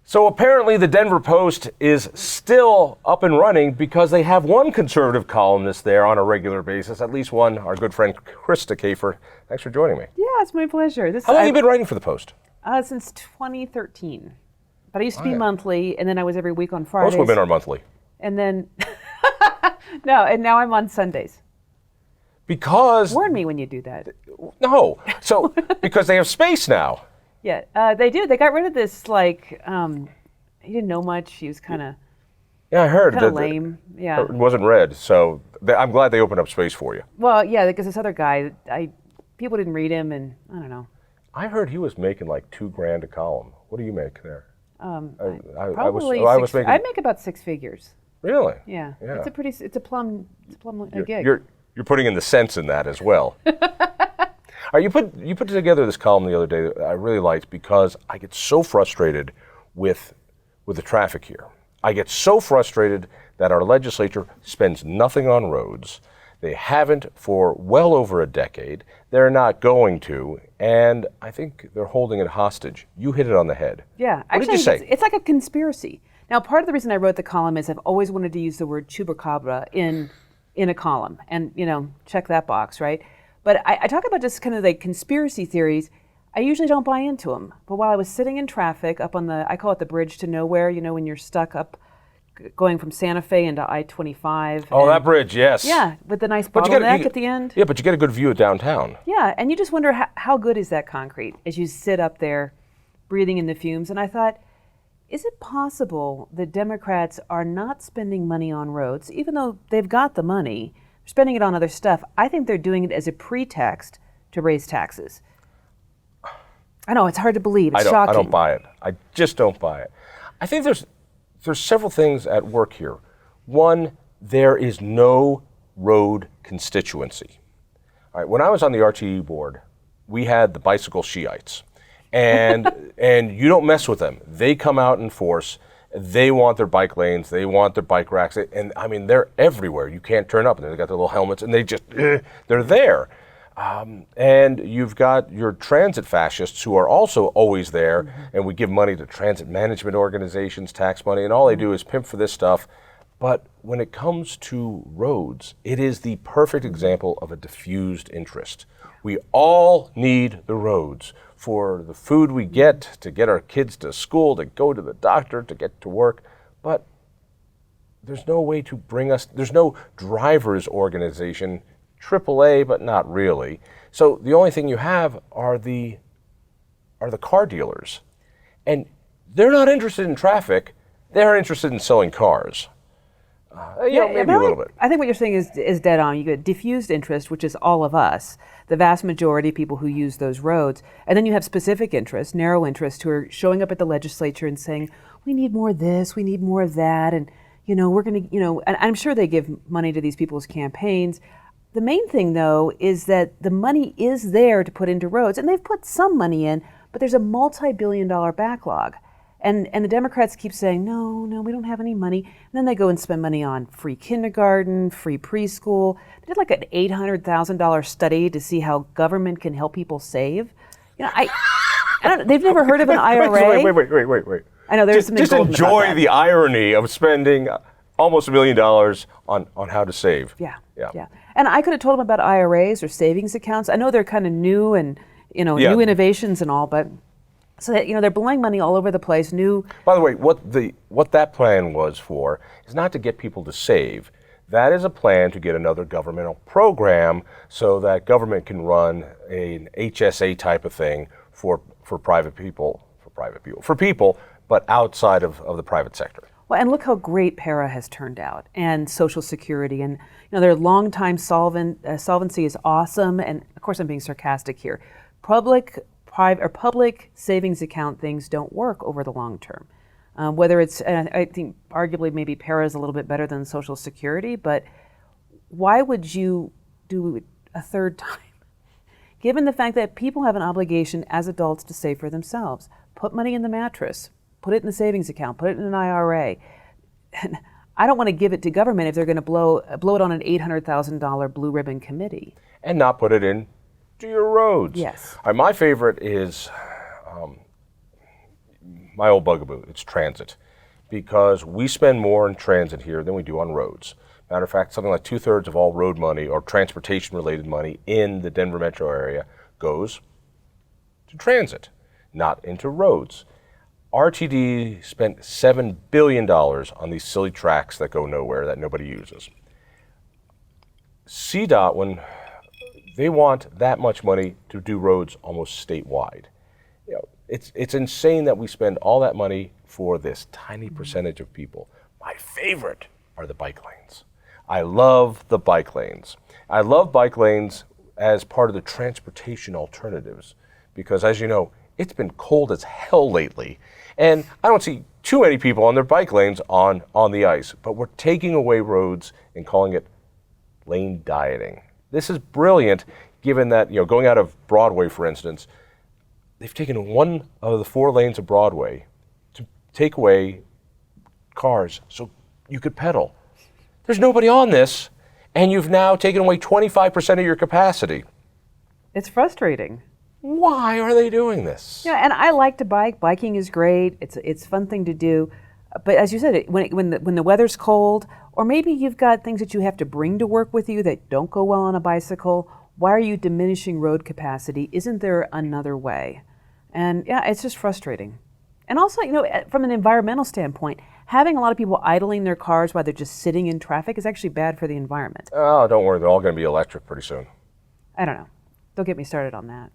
So apparently the Denver Post is still up and running because they have one conservative columnist there on a regular basis, at least one, our good friend Krista Kafer. Thanks for joining me. Yeah, it's my pleasure. How long have you been writing for the Post? Since 2013. But I used to be monthly, and then I was every week on Fridays. Most women are monthly. And then, and now I'm on Sundays. Because... Warn me when you do that. No. So, because they have space now. Yeah, they do. They got rid of this, he didn't know much. He was kind of I heard. Kind of lame, yeah. It wasn't read, so I'm glad they opened up space for you. Well, yeah, because this other guy, people didn't read him, and I don't know. I heard he was making like $2,000 a column. What do you make there? Probably I make about six figures. Really? Yeah. Yeah. It's a plum gig. You're putting in the sense in that as well. You put together this column the other day that I really liked because I get so frustrated with the traffic here. I get so frustrated that our legislature spends nothing on roads. They haven't for well over a decade. They're not going to, and I think they're holding it hostage. You hit it on the head. Yeah. What did you say? It's like a conspiracy. Now, part of the reason I wrote the column is I've always wanted to use the word chupacabra in a column, and check that box, right? But I talk about just kind of like conspiracy theories. I usually don't buy into them. But while I was sitting in traffic up on I call it the bridge to nowhere, when you're stuck up going from Santa Fe into I-25. Oh, that bridge, yes. Yeah, with the nice bottleneck at the end. Yeah, but you get a good view of downtown. Yeah, and you just wonder how good is that concrete as you sit up there breathing in the fumes. And I thought, is it possible that Democrats are not spending money on roads, even though they've got the money, they're spending it on other stuff? I think they're doing it as a pretext to raise taxes. I know, it's hard to believe. It's shocking. I don't buy it. I just don't buy it. I think there's several things at work here. One, there is no road constituency. All right, when I was on the RTE board, we had the bicycle Shiites. And you don't mess with them. They come out in force. They want their bike lanes. They want their bike racks. And I mean, they're everywhere. You can't turn up. And they've got their little helmets, and they're there. And you've got your transit fascists who are also always there. Mm-hmm. And we give money to transit management organizations, tax money, and all they do is pimp for this stuff. But when it comes to roads, it is the perfect example of a diffused interest. We all need the roads for the food we get, to get our kids to school, to go to the doctor, to get to work. But there's no way to there's no drivers organization, AAA, but not really. So the only thing you have are the car dealers. And they're not interested in traffic, they're interested in selling cars. Maybe a little bit. I think what you're saying is dead on. You get diffused interest, which is all of us, the vast majority of people who use those roads. And then you have specific interest, narrow interest, who are showing up at the legislature and saying, we need more of this, we need more of that. And, we're going to, and I'm sure they give money to these people's campaigns. The main thing, though, is that the money is there to put into roads. And they've put some money in, but there's a multi-billion-dollar backlog. And the Democrats keep saying, no, we don't have any money. And then they go and spend money on free kindergarten, free preschool. They did like an $800,000 study to see how government can help people save. I don't know, they've never heard of an IRA. Wait. I know there's something just enjoy the irony of spending almost $1 million on how to save. Yeah. And I could have told them about IRAs or savings accounts. I know they're kind of new and new innovations and all, but. So that, they're blowing money all over the place. By the way, what that plan was for is not to get people to save. That is a plan to get another governmental program so that government can run an HSA type of thing for people, but outside of the private sector. Well, and look how great PARA has turned out, and Social Security, and their longtime solvency is awesome. And of course, I'm being sarcastic here. Public savings account things don't work over the long term. Whether it's, I think arguably maybe PARA is a little bit better than Social Security, but why would you do it a third time? Given the fact that people have an obligation as adults to save for themselves. Put money in the mattress, put it in the savings account, put it in an IRA. And I don't want to give it to government if they're going to blow it on an $800,000 blue ribbon committee. And not put it in to your roads. Yes. My favorite is my old bugaboo. It's transit, because we spend more in transit here than we do on roads. Matter of fact, something like 2/3 of all road money or transportation-related money in the Denver metro area goes to transit, not into roads. RTD spent $7 billion on these silly tracks that go nowhere, that nobody uses. CDOT, when they want that much money to do roads almost statewide. It's insane that we spend all that money for this tiny percentage of people. My favorite are the bike lanes. I love the bike lanes. I love bike lanes as part of the transportation alternatives because, as you know, it's been cold as hell lately. And I don't see too many people on their bike lanes on the ice, but we're taking away roads and calling it lane dieting. This is brilliant given that, going out of Broadway, for instance, they've taken one of the 4 lanes of Broadway to take away cars so you could pedal. There's nobody on this, and you've now taken away 25% of your capacity. It's frustrating. Why are they doing this? Yeah, and I like to bike. Biking is great. It's a fun thing to do. But as you said, when the weather's cold, or maybe you've got things that you have to bring to work with you that don't go well on a bicycle, why are you diminishing road capacity? Isn't there another way? And yeah, it's just frustrating. And also, from an environmental standpoint, having a lot of people idling their cars while they're just sitting in traffic is actually bad for the environment. Oh, don't worry, they're all going to be electric pretty soon. I don't know. Don't get me started on that.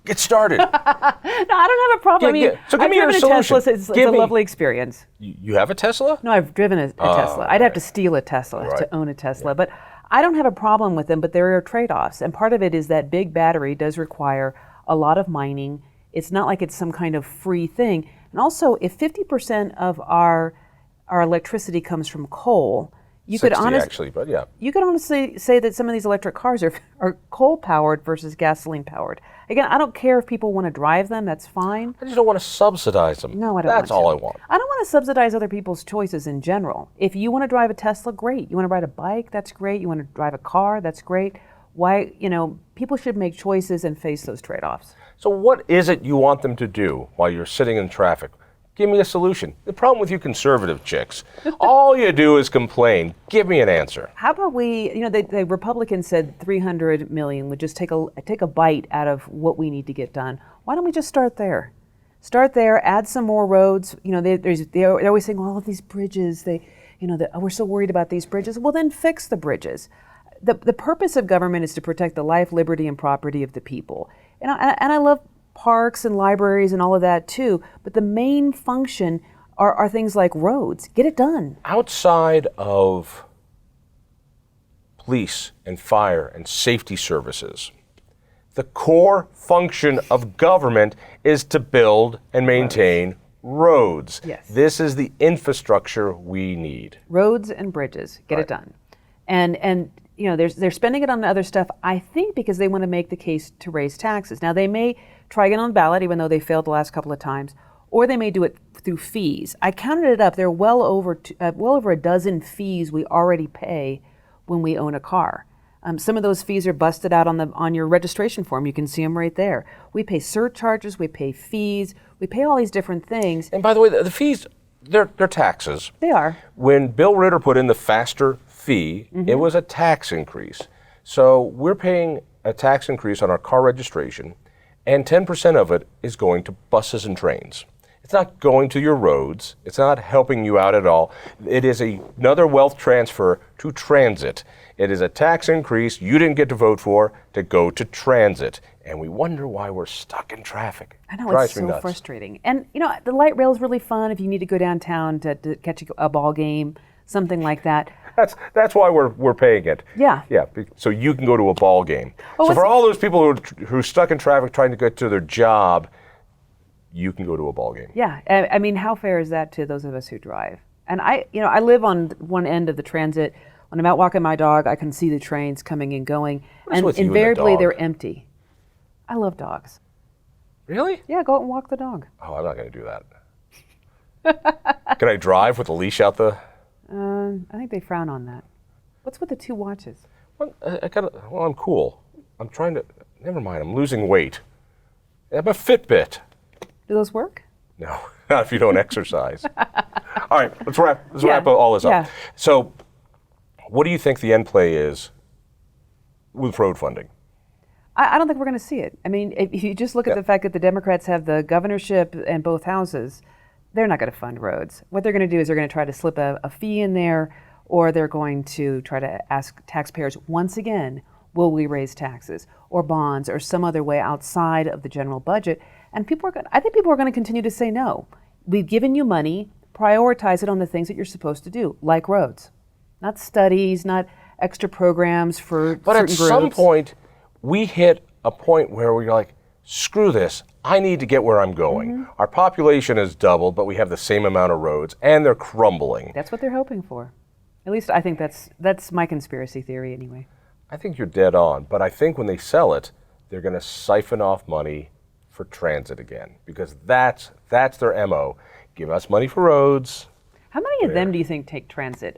Get started. No, I don't have a problem. So give me your driven a solution. Tesla. It's a lovely experience. You have a Tesla? No, I've driven a Tesla. I'd have to steal a Tesla to own a Tesla. Yeah. But I don't have a problem with them, but there are trade-offs. And part of it is that big battery does require a lot of mining. It's not like it's some kind of free thing. And also, if 50% of our electricity comes from coal, you could honestly say that some of these electric cars are coal-powered versus gasoline-powered. Again, I don't care if people want to drive them, that's fine. I just don't want to subsidize them. No, I don't That's all I want. I don't want to subsidize other people's choices in general. If you want to drive a Tesla, great. You want to ride a bike, that's great. You want to drive a car, that's great. Why, people should make choices and face those trade-offs. So what is it you want them to do while you're sitting in traffic? Give me a solution. The problem with you conservative chicks, all you do is complain. Give me an answer. How about the Republicans said 300 million would just take a bite out of what we need to get done. Why don't we just start there? Start there, add some more roads. They're always saying, all of these bridges, we're so worried about these bridges. Well, then fix the bridges. The purpose of government is to protect the life, liberty, and property of the people. And I love parks and libraries and all of that too, but the main function are things like roads. Get it done. Outside of police and fire and safety services, the core function of government is to build and maintain roads. Yes. This is the infrastructure we need. Roads and bridges. Get it done. And they're spending it on other stuff, I think, because they want to make the case to raise taxes. Now, they may try again on the ballot, even though they failed the last couple of times, or they may do it through fees. I counted it up. There are well over a dozen fees we already pay when we own a car. Some of those fees are busted out on your registration form. You can see them right there. We pay surcharges, we pay fees, we pay all these different things. And by the way, the fees, they're taxes. They are. When Bill Ritter put in the faster fee, it was a tax increase. So we're paying a tax increase on our car registration, and 10% of it is going to buses and trains. It's not going to your roads. It's not helping you out at all. It is another wealth transfer to transit. It is a tax increase you didn't get to vote for to go to transit. And we wonder why we're stuck in traffic. I know, it's so frustrating. And the light rail is really fun if you need to go downtown to catch a ball game, something like that. That's why we're paying it. Yeah. Yeah. So you can go to a ball game. So for all those people who are stuck in traffic trying to get to their job, you can go to a ball game. Yeah. I mean, how fair is that to those of us who drive? And I live on one end of the transit. When I'm out walking my dog, I can see the trains coming and going, and invariably they're empty. I love dogs. Really? Yeah. Go out and walk the dog. Oh, I'm not going to do that. Can I drive with a leash out the? I think they frown on that. What's with the 2 watches? Well, I'm cool. I'm trying to. Never mind. I'm losing weight. I have a Fitbit. Do those work? No, not if you don't exercise. All right, let's wrap all this up. So, what do you think the end play is with road funding? I don't think we're going to see it. I mean, if you just look at the fact that the Democrats have the governorship and both houses, they're not going to fund roads. What they're going to do is they're going to try to slip a fee in there, or they're going to try to ask taxpayers once again, will we raise taxes or bonds or some other way outside of the general budget? And I think people are going to continue to say no. We've given you money, prioritize it on the things that you're supposed to do, like roads, not studies, not extra programs for but certain groups. But at some point, we hit a point where we're like, screw this, I need to get where I'm going. Mm-hmm. Our population has doubled, but we have the same amount of roads, and they're crumbling. That's what they're hoping for. At least I think that's my conspiracy theory anyway. I think you're dead on, but I think when they sell it, they're going to siphon off money for transit again, because that's their MO. Give us money for roads. How many of them do you think take transit?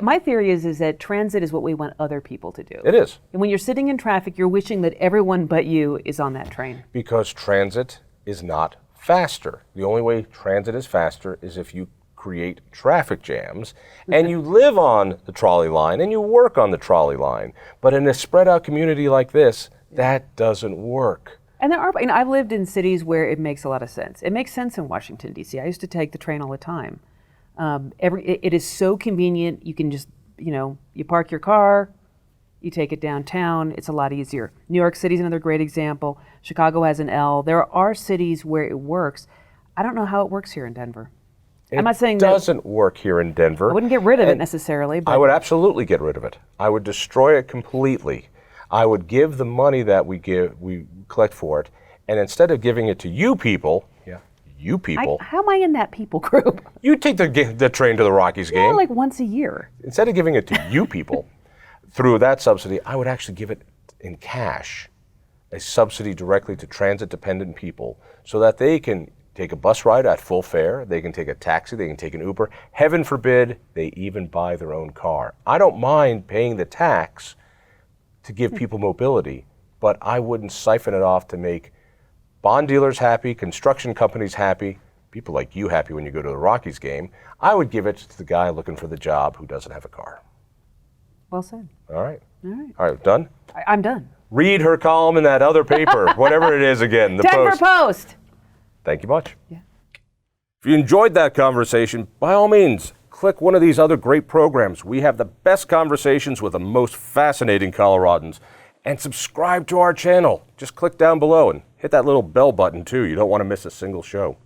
My theory is that transit is what we want other people to do. It is. And when you're sitting in traffic, you're wishing that everyone but you is on that train. Because transit is not faster. The only way transit is faster is if you create traffic jams and you live on the trolley line and you work on the trolley line. But in a spread out community like this, that doesn't work. And I've lived in cities where it makes a lot of sense. It makes sense in Washington, D.C. I used to take the train all the time. It is so convenient. You can just, you park your car, you take it downtown. It's a lot easier. New York City is another great example. Chicago has an L. There are cities where it works. I don't know how it works here in Denver. I'm not saying it doesn't work here in Denver. I wouldn't get rid of it necessarily. But I would absolutely get rid of it. I would destroy it completely. I would give the money that we collect for it, and instead of giving it to you people, how am I in that people group? You take the train to the Rockies game. Like once a year. Instead of giving it to you people through that subsidy, I would actually give it in cash, a subsidy directly to transit-dependent people, so that they can take a bus ride at full fare, they can take a taxi, they can take an Uber. Heaven forbid, they even buy their own car. I don't mind paying the tax to give people mobility, but I wouldn't siphon it off to make bond dealers happy, construction companies happy, people like you happy when you go to the Rockies game. I would give it to the guy looking for the job who doesn't have a car. Well said. All right. Done? I'm done. Read her column in that other paper, whatever it is again, the Denver Post. Thank you much. Yeah. If you enjoyed that conversation, by all means, click one of these other great programs. We have the best conversations with the most fascinating Coloradans. And subscribe to our channel. Just click down below and hit that little bell button too. You don't want to miss a single show.